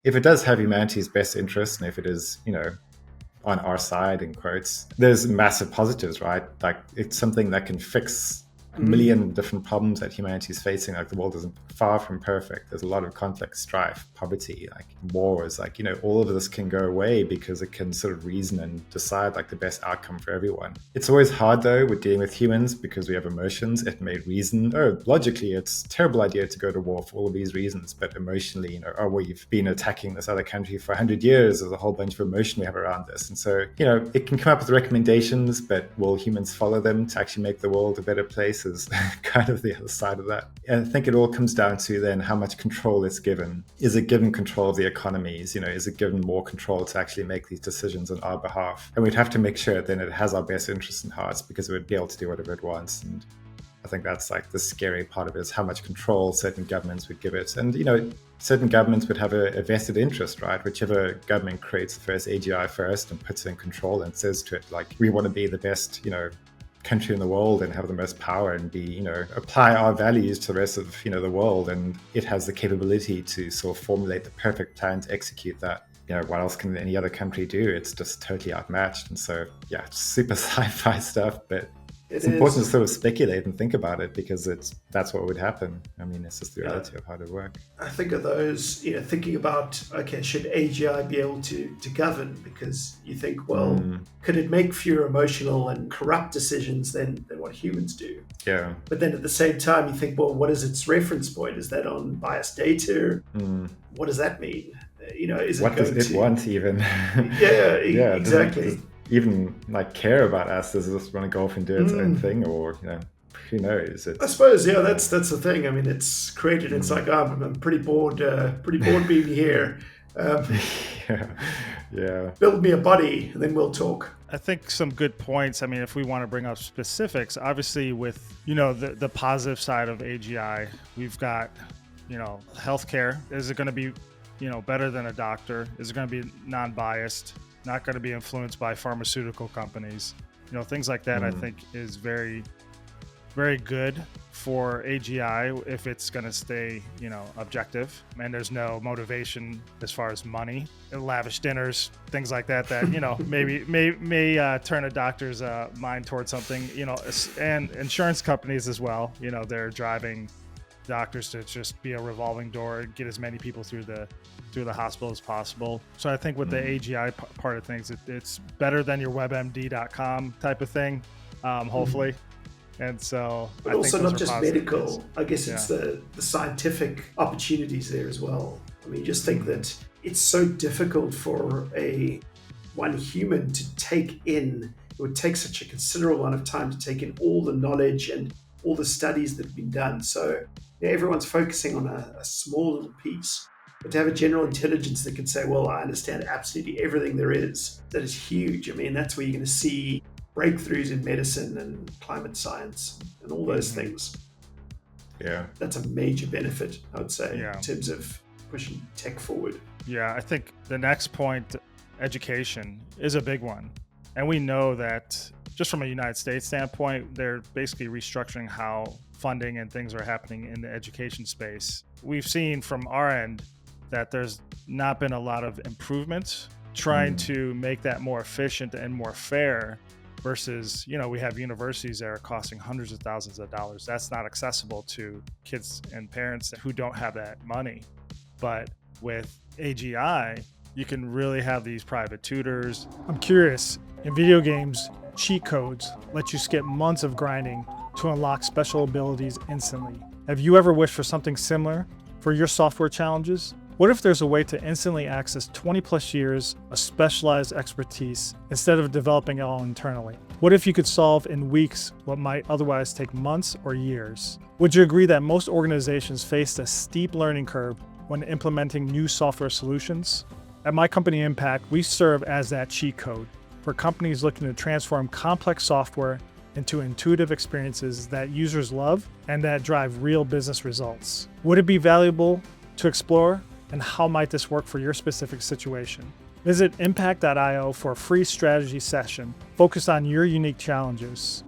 if it does have humanity's best interest, and if it is, on our side, in quotes, there's massive positives, right? Like, it's something that can fix a million different problems that humanity is facing. Like, the world is far from perfect. There's a lot of conflict, strife, poverty, like wars, like, all of this can go away because it can sort of reason and decide like the best outcome for everyone. It's always hard though with dealing with humans because we have emotions. It may reason, logically it's a terrible idea to go to war for all of these reasons, but emotionally, we've been attacking this other country for 100 years. There's a whole bunch of emotion we have around this. And so, it can come up with recommendations, but will humans follow them to actually make the world a better place is kind of the other side of that. And I think it all comes down to then how much control is given. Is it given control of the economies? Is it given more control to actually make these decisions on our behalf? And we'd have to make sure then it has our best interests in hearts, because it would be able to do whatever it wants. And I think that's like the scary part of it, is how much control certain governments would give it. And, certain governments would have a vested interest, right? Whichever government creates the first AGI first and puts it in control and says to it, like, we want to be the best, country in the world and have the most power and be, apply our values to the rest of, the world. And it has the capability to sort of formulate the perfect plan to execute that. What else can any other country do? It's just totally outmatched. And so, yeah, it's super sci-fi stuff, but it's important to sort of speculate and think about it, because that's what would happen. I mean, it's just the reality of how to work. I think of those, thinking about, okay, should AGI be able to govern? Because you think, well, could it make fewer emotional and corrupt decisions than what humans do? Yeah. But then at the same time, you think, well, what is its reference point? Is that on biased data? What does that mean? Is it what does it want even? Yeah, exactly. Even like care about us? Does it just want to go off and do its own thing, or who knows? I suppose, that's the thing. I mean, it's created. It's like, I'm pretty bored being here. Yeah. Build me a body, and then we'll talk. I think some good points. I mean, if we want to bring up specifics, obviously with the positive side of AGI, we've got healthcare. Is it going to be better than a doctor? Is it going to be non-biased? Not going to be influenced by pharmaceutical companies, things like that. I think is very, very good for AGI if it's going to stay, objective, and there's no motivation as far as money, lavish dinners, things like that, may turn a doctor's mind towards something, and insurance companies as well. They're driving doctors to just be a revolving door and get as many people through the hospital as possible. So I think with the AGI part of things, it's better than your WebMD.com type of thing, hopefully. And so, but also not just medical. I guess it's the scientific opportunities there as well. I mean, just think that it's so difficult for one human to take in. It would take such a considerable amount of time to take in all the knowledge and all the studies that have been done. So everyone's focusing on a small little piece. But to have a general intelligence that can say, well, I understand absolutely everything there is, that is huge. I mean, that's where you're going to see breakthroughs in medicine and climate science and all those things. Yeah. That's a major benefit, I would say, in terms of pushing tech forward. Yeah, I think the next point, education, is a big one. And we know that just from a United States standpoint, they're basically restructuring how funding and things are happening in the education space. We've seen from our end that there's not been a lot of improvements trying to make that more efficient and more fair versus, we have universities that are costing hundreds of thousands of dollars. That's not accessible to kids and parents who don't have that money. But with AGI, you can really have these private tutors. I'm curious, in video games, cheat codes let you skip months of grinding to unlock special abilities instantly. Have you ever wished for something similar for your software challenges? What if there's a way to instantly access 20 plus years of specialized expertise instead of developing it all internally? What if you could solve in weeks what might otherwise take months or years? Would you agree that most organizations face a steep learning curve when implementing new software solutions? At my company IIIMPACT, we serve as that cheat code for companies looking to transform complex software into intuitive experiences that users love and that drive real business results. Would it be valuable to explore? And how might this work for your specific situation? Visit impact.io for a free strategy session focused on your unique challenges.